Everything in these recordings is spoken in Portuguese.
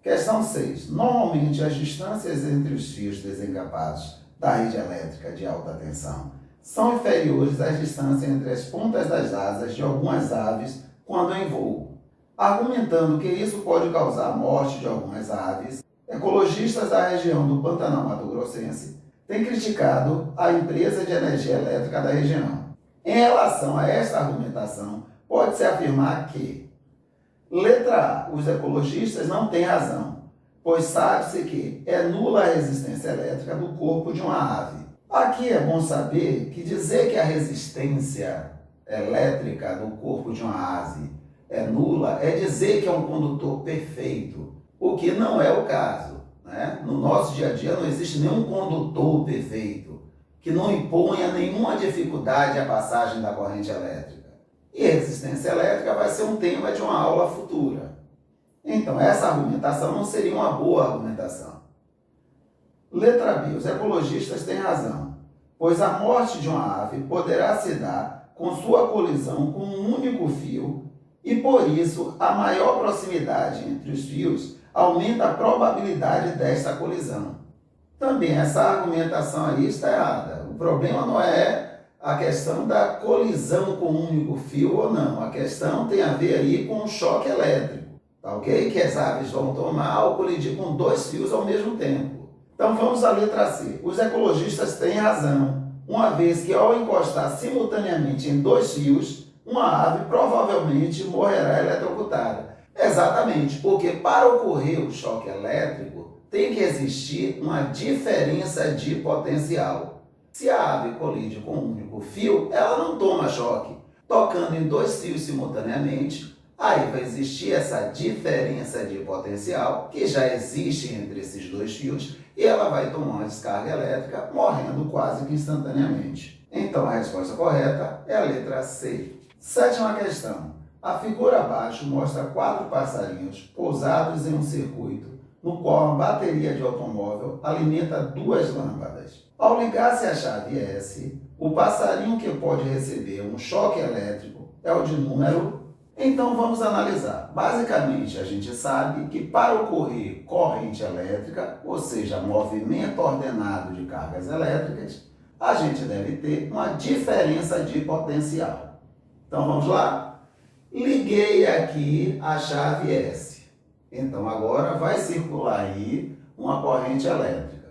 Questão 6. Normalmente, as distâncias entre os fios desencapados da rede elétrica de alta tensão são inferiores às distâncias entre as pontas das asas de algumas aves quando em voo. Argumentando que isso pode causar a morte de algumas aves, ecologistas da região do Pantanal Mato-Grossense têm criticado a empresa de energia elétrica da região. Em relação a esta argumentação, pode-se afirmar que: letra A. Os ecologistas não têm razão, pois sabe-se que é nula a resistência elétrica do corpo de uma ave. Aqui é bom saber que dizer que a resistência elétrica do corpo de uma ave é nula é dizer que é um condutor perfeito, o que não é o caso, né? No nosso dia a dia não existe nenhum condutor perfeito que não imponha nenhuma dificuldade à passagem da corrente elétrica. E resistência elétrica vai ser um tema de uma aula futura. Então, essa argumentação não seria uma boa argumentação. Letra B. Os ecologistas têm razão, pois a morte de uma ave poderá se dar com sua colisão com um único fio e, por isso, a maior proximidade entre os fios aumenta a probabilidade desta colisão. Também essa argumentação aí está errada. O problema não é a questão da colisão com um único fio ou não. A questão tem a ver aí com o choque elétrico, tá ok? Que as aves vão tomar ao colidir com dois fios ao mesmo tempo. Então vamos à letra C. Os ecologistas têm razão, uma vez que ao encostar simultaneamente em dois fios, uma ave provavelmente morrerá eletrocutada. Exatamente, porque para ocorrer o choque elétrico tem que existir uma diferença de potencial. Se a ave colide com um único fio, ela não toma choque. Tocando em dois fios simultaneamente, aí vai existir essa diferença de potencial que já existe entre esses dois fios e ela vai tomar uma descarga elétrica, morrendo quase que instantaneamente. Então a resposta correta é a letra C. Sétima questão. A figura abaixo mostra 4 passarinhos pousados em um circuito no qual a bateria de automóvel alimenta 2 lâmpadas. Ao ligar-se a chave S, o passarinho que pode receber um choque elétrico é o de número. Então vamos analisar. Basicamente, a gente sabe que para ocorrer corrente elétrica, ou seja, movimento ordenado de cargas elétricas, a gente deve ter uma diferença de potencial. Então vamos lá? Liguei aqui a chave S. Então agora vai circular aí uma corrente elétrica.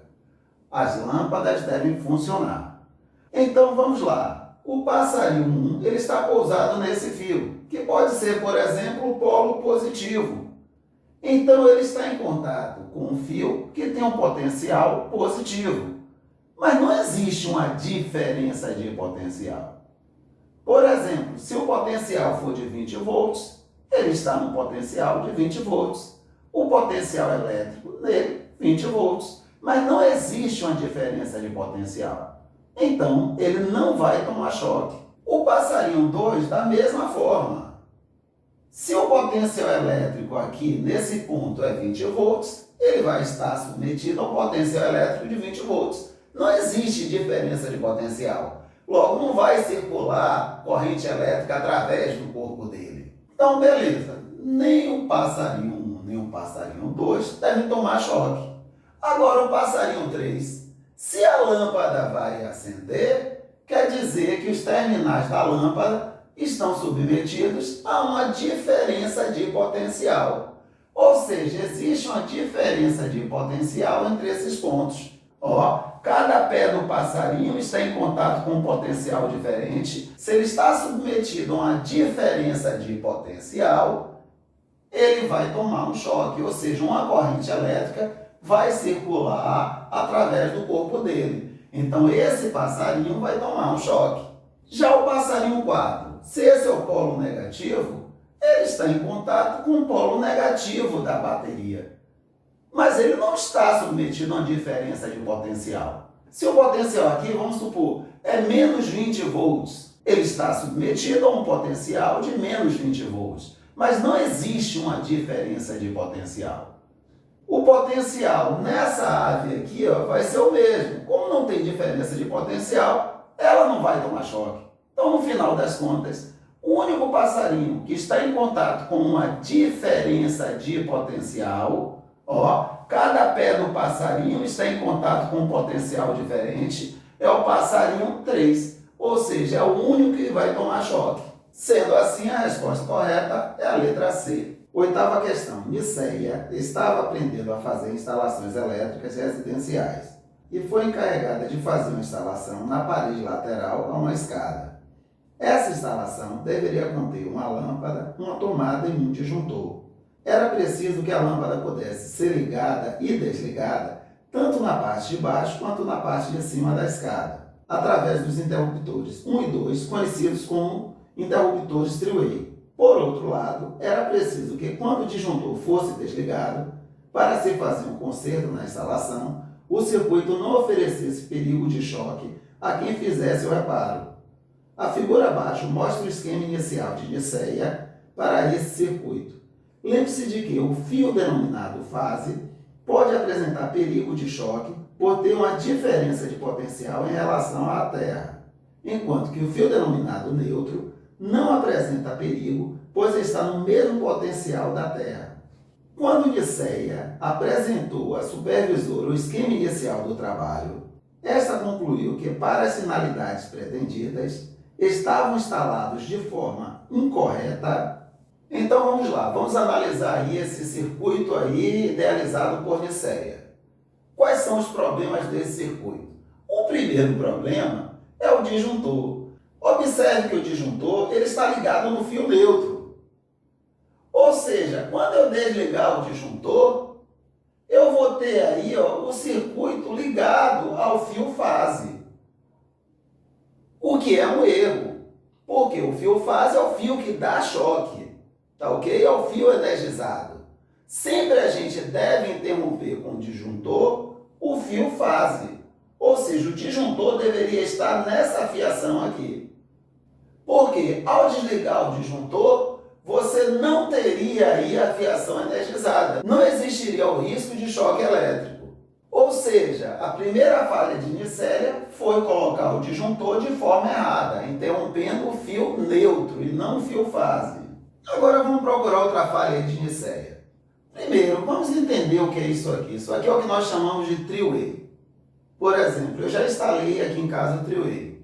As lâmpadas devem funcionar. Então vamos lá. O passarinho 1 ele está pousado nesse fio, que pode ser, por exemplo, o polo positivo. Então ele está em contato com um fio que tem um potencial positivo. Mas não existe uma diferença de potencial. Por exemplo, se o potencial for de 20 volts, ele está no potencial de 20 volts. O potencial elétrico dele, 20 volts. Mas não existe uma diferença de potencial. Então, ele não vai tomar choque. O passarinho 2, da mesma forma. Se o potencial elétrico aqui, nesse ponto, é 20 volts, ele vai estar submetido ao potencial elétrico de 20 volts. Não existe diferença de potencial. Logo, não vai circular corrente elétrica através do corpo dele. Então, beleza. Nem o passarinho 1, nem o passarinho 2 devem tomar choque. Agora, o passarinho 3. Se a lâmpada vai acender, quer dizer que os terminais da lâmpada estão submetidos a uma diferença de potencial. Ou seja, existe uma diferença de potencial entre esses pontos. Ó, cada pé do passarinho está em contato com um potencial diferente. Se ele está submetido a uma diferença de potencial, ele vai tomar um choque, ou seja, uma corrente elétrica vai circular através do corpo dele. Então, esse passarinho vai tomar um choque. Já o passarinho 4, se esse é o polo negativo, ele está em contato com o polo negativo da bateria. Mas ele não está submetido a uma diferença de potencial. Se o potencial aqui, vamos supor, é menos 20 volts, ele está submetido a um potencial de menos 20 volts. Mas não existe uma diferença de potencial. O potencial nessa ave aqui vai ser o mesmo. Como não tem diferença de potencial, ela não vai tomar choque. Então, no final das contas, o único passarinho que está em contato com uma diferença de potencial Ó, cada pé do passarinho está em contato com um potencial diferente. É o passarinho 3, ou seja, é o único que vai tomar choque. Sendo assim, a resposta correta é a letra C. Oitava questão. Niceia estava aprendendo a fazer instalações elétricas residenciais e foi encarregada de fazer uma instalação na parede lateral a uma escada. Essa instalação deveria conter uma lâmpada, uma tomada e um disjuntor. Era preciso que a lâmpada pudesse ser ligada e desligada tanto na parte de baixo quanto na parte de cima da escada, através dos interruptores 1 e 2, conhecidos como interruptores three-way. Por outro lado, era preciso que quando o disjuntor fosse desligado, para se fazer um conserto na instalação, o circuito não oferecesse perigo de choque a quem fizesse o reparo. A figura abaixo mostra o esquema inicial de Niceia para esse circuito. Lembre-se de que o fio denominado fase pode apresentar perigo de choque por ter uma diferença de potencial em relação à Terra, enquanto que o fio denominado neutro não apresenta perigo, pois está no mesmo potencial da Terra. Quando Niceia apresentou à supervisora o esquema inicial do trabalho, esta concluiu que para as finalidades pretendidas estavam instalados de forma incorreta. Então vamos lá, vamos analisar aí esse circuito aí idealizado por Niceia. Quais são os problemas desse circuito? O primeiro problema é o disjuntor. Observe que o disjuntor ele está ligado no fio neutro. Ou seja, quando eu desligar o disjuntor, eu vou ter aí o circuito ligado ao fio fase. O que é um erro, porque o fio fase é o fio que dá choque, tá ok? É o fio energizado. Sempre a gente deve interromper com o disjuntor o fio fase, ou seja, o disjuntor deveria estar nessa fiação aqui. Porque ao desligar o disjuntor, você não teria aí a fiação energizada. Não existiria o risco de choque elétrico. Ou seja, a primeira falha de Niceia foi colocar o disjuntor de forma errada, interrompendo o fio neutro e não o fio fase. Agora vamos procurar outra falha de Niceia. Primeiro, vamos entender o que é isso aqui. Isso aqui é o que nós chamamos de three-way. Por exemplo, eu já instalei aqui em casa o three-way.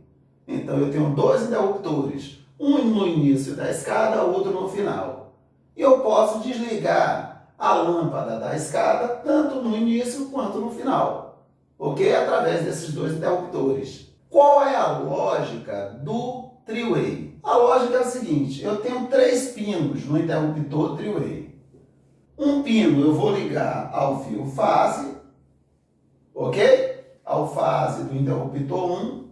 Então eu tenho dois interruptores, um no início da escada, outro no final. E eu posso desligar a lâmpada da escada tanto no início quanto no final, ok? Através desses dois interruptores. Qual é a lógica do three-way? A lógica é a seguinte: eu tenho 3 pinos no interruptor three-way. Um pino eu vou ligar ao fio fase, ok? Ao fase do interruptor 1.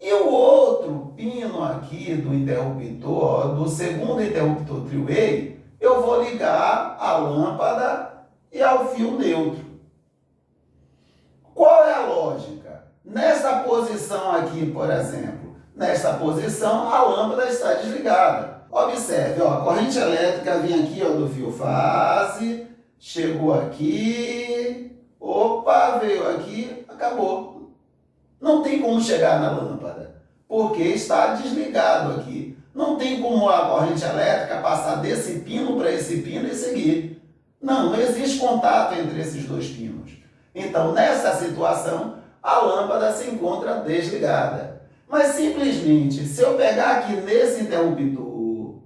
E o outro pino aqui do interruptor, do segundo interruptor three-way, eu vou ligar a lâmpada e ao fio neutro. Qual é a lógica? Nessa posição aqui, por exemplo, nesta posição a lâmpada está desligada. Observe, ó, a corrente elétrica vem aqui, ó, do fio fase, chegou aqui, opa, veio aqui, acabou. Não tem como chegar na lâmpada, porque está desligado aqui. Não tem como a corrente elétrica passar desse pino para esse pino e seguir. Não existe contato entre esses dois pinos. Então, nessa situação, a lâmpada se encontra desligada. Mas simplesmente, se eu pegar aqui nesse interruptor,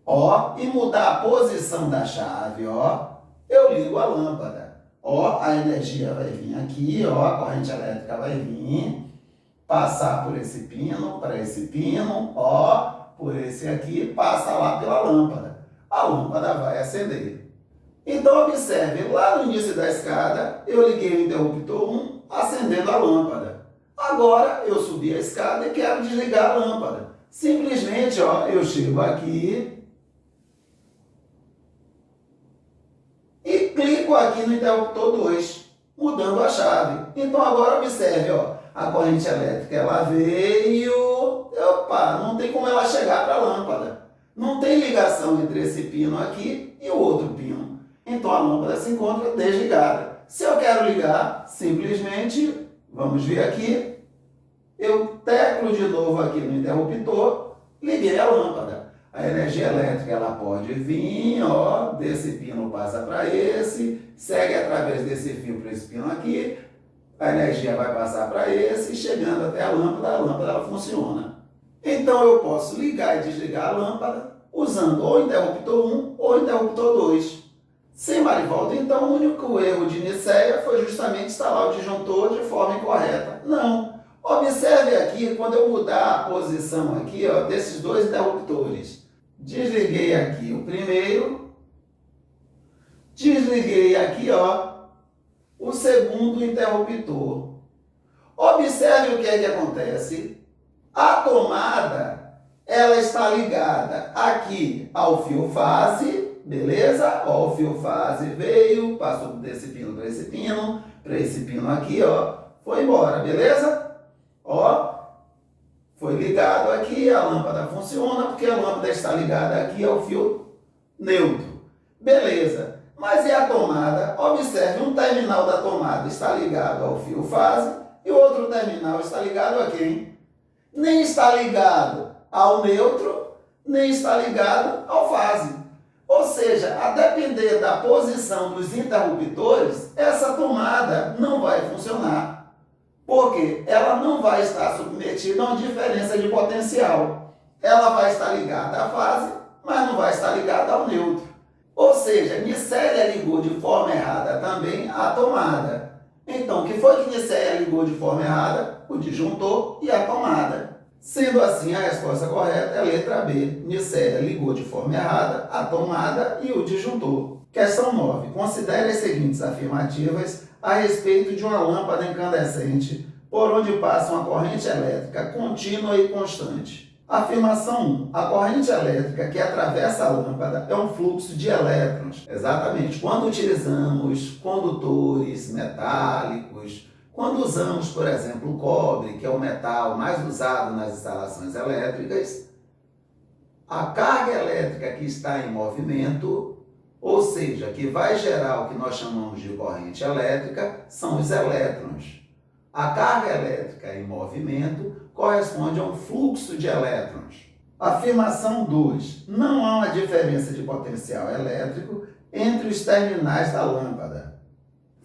ó, e mudar a posição da chave, ó, eu ligo a lâmpada. Ó, a energia vai vir aqui, ó, a corrente elétrica vai vir, passar por esse pino, para esse pino, ó, por esse aqui, passa lá pela lâmpada. A lâmpada vai acender. Então, observe, lá no início da escada, eu liguei o interruptor 1, acendendo a lâmpada. Agora, eu subi a escada e quero desligar a lâmpada. Simplesmente, ó, eu chego aqui, clico aqui no interruptor 2, mudando a chave. Então agora observe, ó, a corrente elétrica ela veio, opa, não tem como ela chegar para a lâmpada. Não tem ligação entre esse pino aqui e o outro pino. Então a lâmpada se encontra desligada. Se eu quero ligar, simplesmente, vamos ver aqui, eu teclo de novo aqui no interruptor, liguei a lâmpada. A energia elétrica ela pode vir, ó, desse pino passa para esse, segue através desse fio para esse pino aqui, a energia vai passar para esse, chegando até a lâmpada ela funciona. Então eu posso ligar e desligar a lâmpada usando ou interruptor 1 ou interruptor 2. Sim, Marivaldo, então o único erro de Nicéia foi justamente instalar o disjuntor de forma incorreta. Não. Observe aqui, quando eu mudar a posição aqui, ó, desses dois interruptores. Desliguei aqui o primeiro, desliguei aqui, ó, o segundo interruptor. Observe o que é que acontece. A tomada, ela está ligada aqui ao fio fase, beleza? Ó, o fio fase veio, passou desse pino para esse pino aqui, ó, foi embora, beleza? Ó, foi ligado aqui, a lâmpada funciona porque a lâmpada está ligada aqui ao fio neutro. Beleza, mas e a tomada? Observe, um terminal da tomada está ligado ao fio fase e o outro terminal está ligado a quem? Nem está ligado ao neutro, nem está ligado ao fase. Ou seja, a depender da posição dos interruptores, essa tomada não vai funcionar. Porque ela não vai estar submetida a uma diferença de potencial. Ela vai estar ligada à fase, mas não vai estar ligada ao neutro. Ou seja, Nicéia ligou de forma errada também a tomada. Então, o que foi que Nicéia ligou de forma errada? O disjuntor e a tomada. Sendo assim, a resposta correta é a letra B. Nicéia ligou de forma errada a tomada e o disjuntor. Questão 9. Considere as seguintes afirmativas a respeito de uma lâmpada incandescente por onde passa uma corrente elétrica contínua e constante. Afirmação 1. A corrente elétrica que atravessa a lâmpada é um fluxo de elétrons. Exatamente. Quando utilizamos condutores metálicos, quando usamos, por exemplo, o cobre, que é o metal mais usado nas instalações elétricas, a carga elétrica que está em movimento, ou seja, que vai gerar o que nós chamamos de corrente elétrica, são os elétrons. A carga elétrica em movimento corresponde a um fluxo de elétrons. Afirmação 2. Não há uma diferença de potencial elétrico entre os terminais da lâmpada.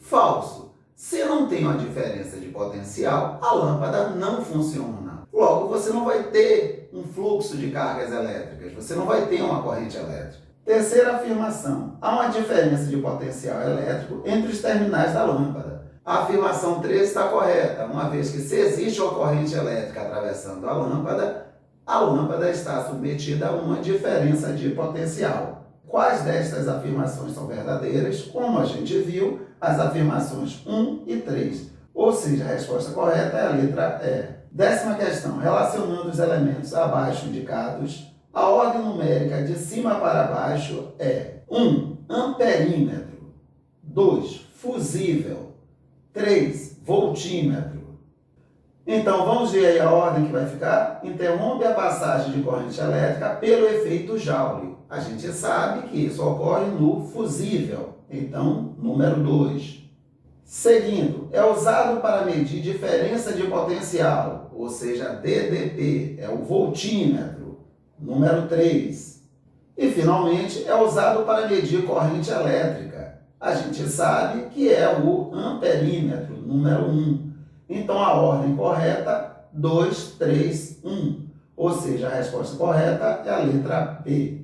Falso. Se não tem uma diferença de potencial, a lâmpada não funciona. Logo, você não vai ter um fluxo de cargas elétricas, você não vai ter uma corrente elétrica. Terceira afirmação. Há uma diferença de potencial elétrico entre os terminais da lâmpada. A afirmação 3 está correta, uma vez que se existe uma corrente elétrica atravessando a lâmpada está submetida a uma diferença de potencial. Quais destas afirmações são verdadeiras? Como a gente viu, as afirmações 1 e 3. Ou seja, a resposta correta é a letra E. 10ª questão. Relacionando os elementos abaixo indicados, a ordem numérica de cima para baixo é 1. Amperímetro. 2. Fusível. 3. Voltímetro. Então, vamos ver aí a ordem que vai ficar. Interrompe a passagem de corrente elétrica pelo efeito Joule. A gente sabe que isso ocorre no fusível. Então, número 2. Seguindo, é usado para medir diferença de potencial, ou seja, DDP, é o voltímetro. Número 3. E, finalmente, é usado para medir corrente elétrica. A gente sabe que é o amperímetro, número 1. Então, a ordem correta, 2, 3, 1. Ou seja, a resposta correta é a letra B.